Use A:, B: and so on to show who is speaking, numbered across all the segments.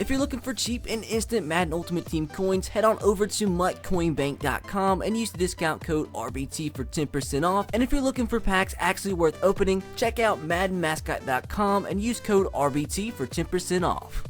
A: If you're looking for cheap and instant Madden Ultimate Team coins, head on over to MuttCoinBank.com and use the discount code RBT for 10% off. And if you're looking for packs actually worth opening, check out MaddenMascot.com and use code RBT for 10% off.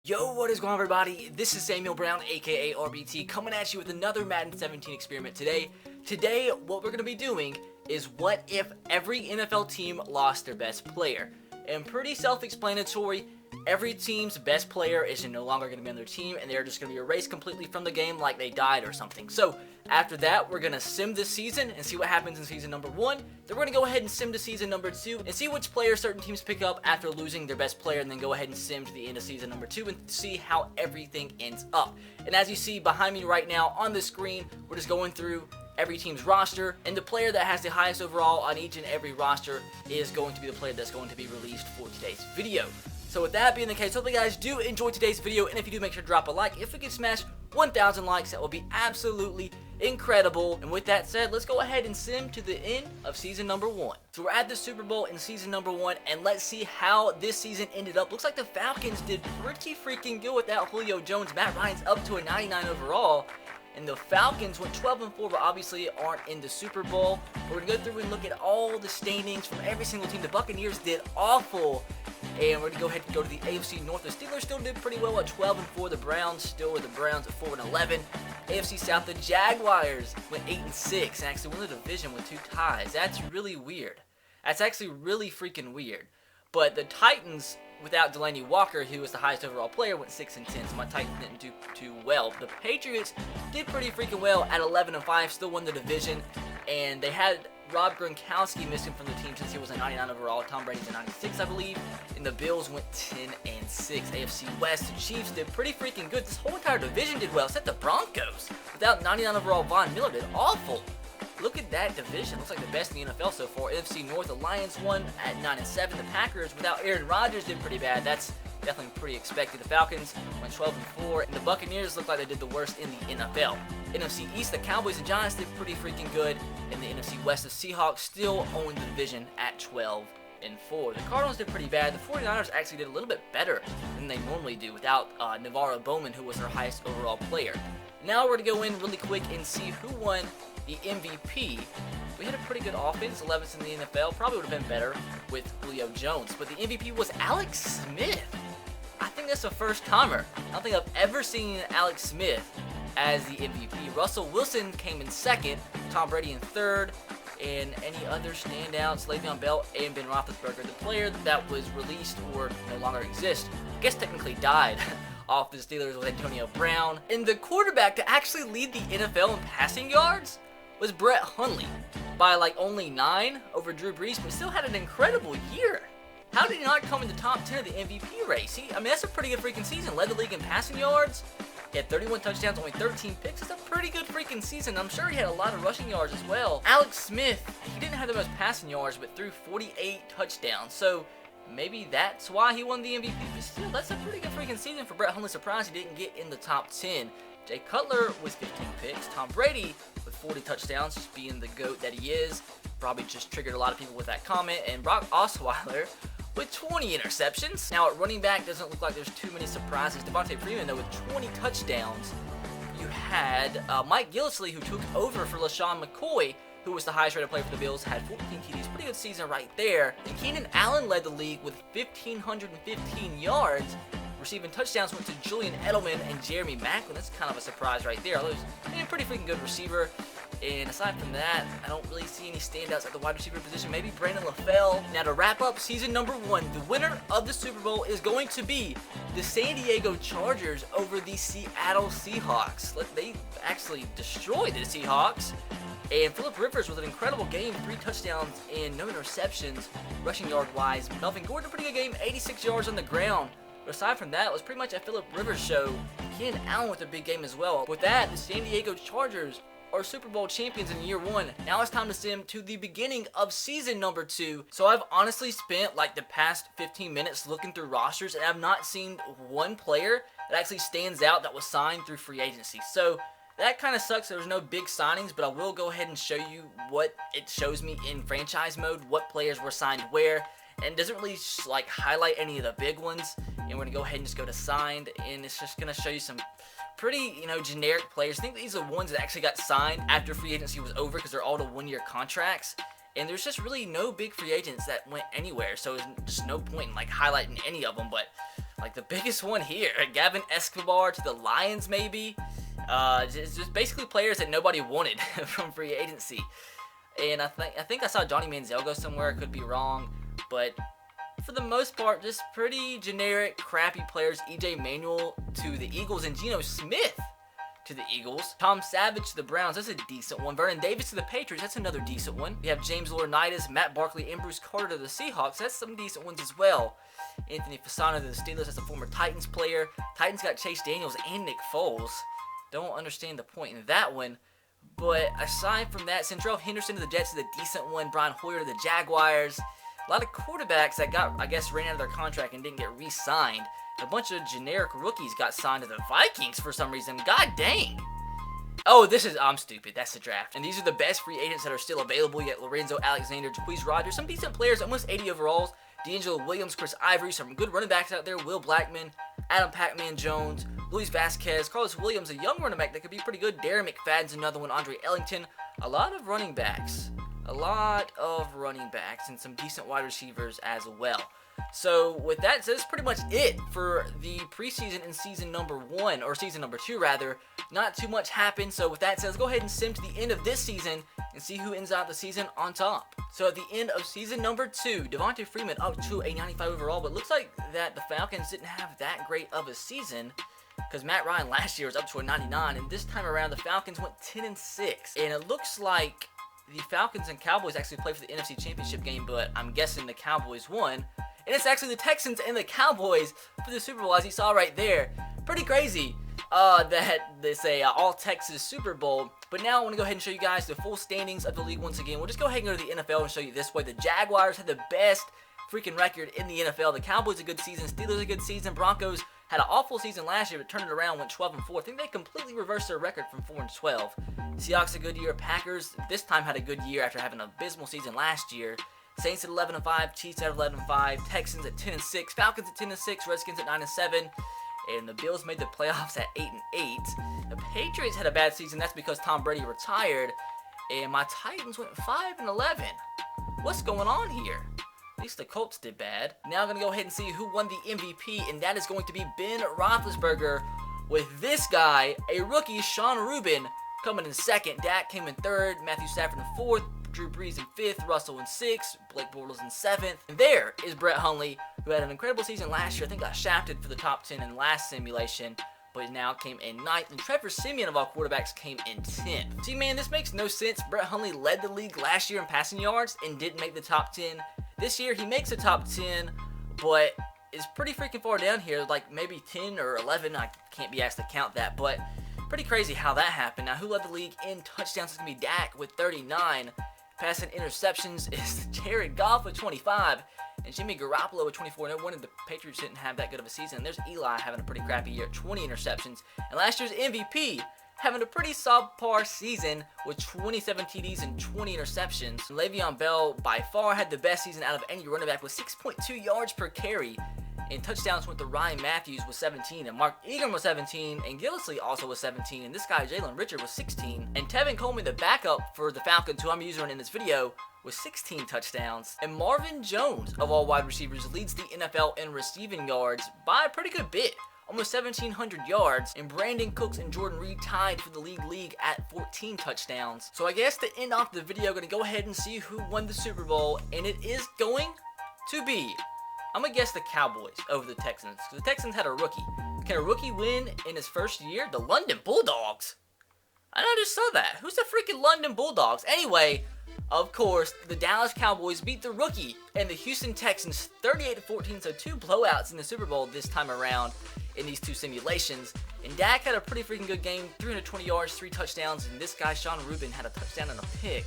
A: Yo, what is going on, everybody? This is Samuel Brown, aka RBT, coming at you with another Madden 17 experiment today. Today, what we're going to be doing is what if every NFL team lost their best player. And pretty self-explanatory, every team's best player is no longer going to be on their team, and they're just going to be erased completely from the game like they died or something. So, after that, we're going to sim this season and see what happens in season number 1. Then we're going to go ahead and sim to season number 2 and see which players certain teams pick up after losing their best player, and then go ahead and sim to the end of season number 2 and see how everything ends up. And as you see behind me right now on the screen, we're just going through every team's roster, and the player that has the highest overall on each and every roster is going to be the player that's going to be released for today's video. So with that being the case, hopefully you guys do enjoy today's video, and if you do, make sure to drop a like. If we can smash 1,000 likes, that will be absolutely incredible. And with that said, let's go ahead and sim to the end of season number 1. So we're at the Super Bowl in season number 1, and let's see how this season ended up. Looks like the Falcons did pretty freaking good without Julio Jones. Matt Ryan's up to a 99 overall. And the Falcons went 12-4, but obviously aren't in the Super Bowl. We're going to go through and look at all the standings from every single team. The Buccaneers did awful. And we're going to go ahead and go to the AFC North. The Steelers still did pretty well at 12-4. The Browns still were the Browns at 4-11. AFC South, the Jaguars went 8-6 and actually won the division with 2 ties. That's really weird. That's actually really freaking weird. But the Titans, without Delaney Walker, who was the highest overall player, went 6-10, so my Titans didn't do too well. The Patriots did pretty freaking well at 11-5, still won the division, and they had Rob Gronkowski missing from the team since he was a 99 overall. Tom Brady's a 96, I believe, and the Bills went 10-6. AFC West, the Chiefs did pretty freaking good. This whole entire division did well, except the Broncos. Without 99 overall, Von Miller did awful. Look at that division. Looks like the best in the NFL so far. NFC North, the Lions won at 9-7. The Packers, without Aaron Rodgers, did pretty bad. That's definitely pretty expected. The Falcons went 12-4. And the Buccaneers look like they did the worst in the NFL. NFC East, the Cowboys and Giants did pretty freaking good. And the NFC West, the Seahawks still own the division at 12-4. The Cardinals did pretty bad. The 49ers actually did a little bit better than they normally do without Navarro Bowman, who was their highest overall player. Now we're going to go in really quick and see who won the MVP. We had a pretty good offense, 11th in the NFL. Probably would have been better with Julio Jones, but the MVP was Alex Smith. I think that's a first timer. I don't think I've ever seen Alex Smith as the MVP. Russell Wilson came in second, Tom Brady in third, and any other standouts, Le'Veon Bell and Ben Roethlisberger. The player that was released or no longer exists, I guess technically died off the Steelers, with Antonio Brown. And the quarterback to actually lead the NFL in passing yards was Brett Hundley by like only 9 over Drew Brees, but still had an incredible year. How did he not come in the top 10 of the MVP race? I mean, that's a pretty good freaking season. Led the league in passing yards. He had 31 touchdowns, only 13 picks. It's a pretty good freaking season. I'm sure he had a lot of rushing yards as well. Alex Smith, he didn't have the most passing yards, but threw 48 touchdowns. So maybe that's why he won the MVP. But still, that's a pretty good freaking season for Brett Hundley. Surprised he didn't get in the top 10. Jay Cutler with 15 picks. Tom Brady with 40 touchdowns, just being the GOAT that he is. Probably just triggered a lot of people with that comment. And Brock Osweiler with 20 interceptions. Now at running back, doesn't look like there's too many surprises. Devontae Freeman, though, with 20 touchdowns. You had Mike Gillislee, who took over for LaShawn McCoy, who was the highest rated player for the Bills, had 14 TDs. Pretty good season right there. And Keenan Allen led the league with 1,515 yards. Receiving touchdowns went to Julian Edelman and Jeremy Maclin. That's kind of a surprise right there. Although he's a pretty freaking good receiver. And aside from that, I don't really see any standouts at the wide receiver position. Maybe Brandon LaFell. Now to wrap up season number 1, the winner of the Super Bowl is going to be the San Diego Chargers over the Seattle Seahawks. They actually destroyed the Seahawks. And Phillip Rivers with an incredible game, 3 touchdowns and no interceptions, rushing yard wise. Melvin Gordon, a pretty good game, 86 yards on the ground. But aside from that, it was pretty much a Phillip Rivers show. Keenan Allen with a big game as well. With that, the San Diego Chargers are Super Bowl champions in year 1. Now it's time to sim to the beginning of season number 2. So I've honestly spent like the past 15 minutes looking through rosters, and I've not seen one player that actually stands out that was signed through free agency. So that kind of sucks. There was no big signings, but I will go ahead and show you what it shows me in franchise mode, what players were signed where. And doesn't really like highlight any of the big ones. And we're going to go ahead and just go to signed, and it's just going to show you some pretty, generic players. I think these are ones that actually got signed after free agency was over because they're all to one-year contracts. And there's just really no big free agents that went anywhere, so there's just no point in highlighting any of them. But the biggest one here, Gavin Escobar to the Lions, maybe. Just basically players that nobody wanted from free agency. And I think I saw Johnny Manziel go somewhere. I could be wrong, but for the most part, just pretty generic, crappy players. EJ Manuel to the Eagles and Geno Smith to the Eagles. Tom Savage to the Browns, that's a decent one. Vernon Davis to the Patriots, that's another decent one. We have James Laurinaitis, Matt Barkley, and Bruce Carter to the Seahawks, that's some decent ones as well. Anthony Fasano to the Steelers, that's a former Titans player. Titans got Chase Daniels and Nick Foles. Don't understand the point in that one. But aside from that, Centrell Henderson to the Jets is a decent one. Brian Hoyer to the Jaguars. A lot of quarterbacks that ran out of their contract and didn't get re-signed. A bunch of generic rookies got signed to the Vikings for some reason. God dang. Oh, I'm stupid. That's the draft. And these are the best free agents that are still available. You got Lorenzo Alexander, Jaquez Rogers, some decent players, almost 80 overalls. D'Angelo Williams, Chris Ivory, some good running backs out there. Will Blackman, Adam Pac-Man Jones, Luis Vasquez, Carlos Williams, a young running back that could be pretty good. Darren McFadden's another one. Andre Ellington. A lot of running backs. And some decent wide receivers as well. So with that said, that's pretty much it for the preseason in season number 1, or season number 2 rather. Not too much happened. So with that said, let's go ahead and sim to the end of this season and see who ends out the season on top. So at the end of season number 2, Devontae Freeman up to a 95 overall, but it looks like that the Falcons didn't have that great of a season, because Matt Ryan last year was up to a 99, and this time around the Falcons went 10-6, and it looks like the Falcons and Cowboys actually played for the NFC Championship game, but I'm guessing the Cowboys won. And it's actually the Texans and the Cowboys for the Super Bowl, as you saw right there. Pretty crazy that this a all-Texas Super Bowl. But now I want to go ahead and show you guys the full standings of the league once again. We'll just go ahead and go to the NFL and show you this way. The Jaguars had the best freaking record in the NFL. The Cowboys a good season. Steelers a good season. Broncos had an awful season last year, but turned it around, went 12-4. I think they completely reversed their record from 4-12. Seahawks a good year. Packers this time had a good year after having an abysmal season last year. Saints at 11-5, Chiefs at 11-5, Texans at 10-6, Falcons at 10-6, Redskins at 9-7, and the Bills made the playoffs at 8-8. The Patriots had a bad season. That's because Tom Brady retired, and my Titans went 5-11. What's going on here? At least the Colts did bad. Now I'm going to go ahead and see who won the MVP, and that is going to be Ben Roethlisberger, with this guy, a rookie, Sean Rubin, coming in second. Dak came in third, Matthew Stafford in fourth, Drew Brees in 5th, Russell in 6th, Blake Bortles in 7th. And there is Brett Hundley, who had an incredible season last year. I think got shafted for the top 10 in last simulation, but now came in 9th. And Trevor Siemian of all quarterbacks came in 10th. See, man, this makes no sense. Brett Hundley led the league last year in passing yards and didn't make the top 10. This year, he makes the top 10, but is pretty freaking far down here, like maybe 10 or 11. I can't be asked to count that, but pretty crazy how that happened. Now, who led the league in touchdowns? It's going to be Dak with 39. Passing interceptions is Jared Goff with 25, and Jimmy Garoppolo with 24. No wonder the Patriots didn't have that good of a season. There's Eli having a pretty crappy year, 20 interceptions. And last year's MVP having a pretty subpar season with 27 TDs and 20 interceptions. And Le'Veon Bell by far had the best season out of any running back with 6.2 yards per carry. And touchdowns went to Ryan Matthews with 17, and Mark Ingram was 17, and Gillislee also was 17, and this guy Jalen Richard was 16, and Tevin Coleman, the backup for the Falcons, who I'm using in this video, was 16 touchdowns. And Marvin Jones, of all wide receivers, leads the NFL in receiving yards by a pretty good bit, almost 1,700 yards, and Brandon Cooks and Jordan Reed tied for the league at 14 touchdowns. So I guess to end off the video, I'm going to go ahead and see who won the Super Bowl, and it is going to be, I'm going to guess the Cowboys over the Texans, because the Texans had a rookie. Can a rookie win in his first year? The London Bulldogs. I just saw that. Who's the freaking London Bulldogs? Anyway, of course, the Dallas Cowboys beat the rookie and the Houston Texans 38-14, so 2 blowouts in the Super Bowl this time around in these 2 simulations. And Dak had a pretty freaking good game, 320 yards, 3 touchdowns, and this guy, Sean Rubin, had a touchdown and a pick.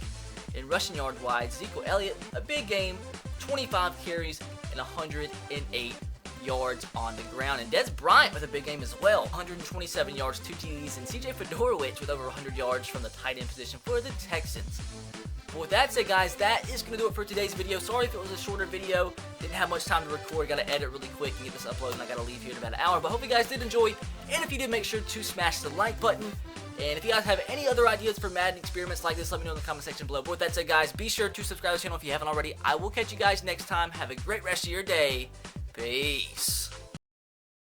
A: In rushing yard wide, Zeke Elliott, a big game, 25 carries and 108
B: yards on the ground. And Des Bryant with a big game as well. 127 yards, 2 TDs, and CJ Fedorowicz with over 100 yards from the tight end position for the Texans. But with that said, guys, that is going to do it for today's video. Sorry if it was a shorter video. Didn't have much time to record. Got to edit really quick and get this uploaded, and I got to leave here in about an hour. But hope you guys did enjoy. And if you did, make sure to smash the like button. And if you guys have any other ideas for Madden experiments like this, let me know in the comment section below. But with that said, guys, be sure to subscribe to the channel if you haven't already. I will catch you guys next time. Have a great rest of your day. Peace.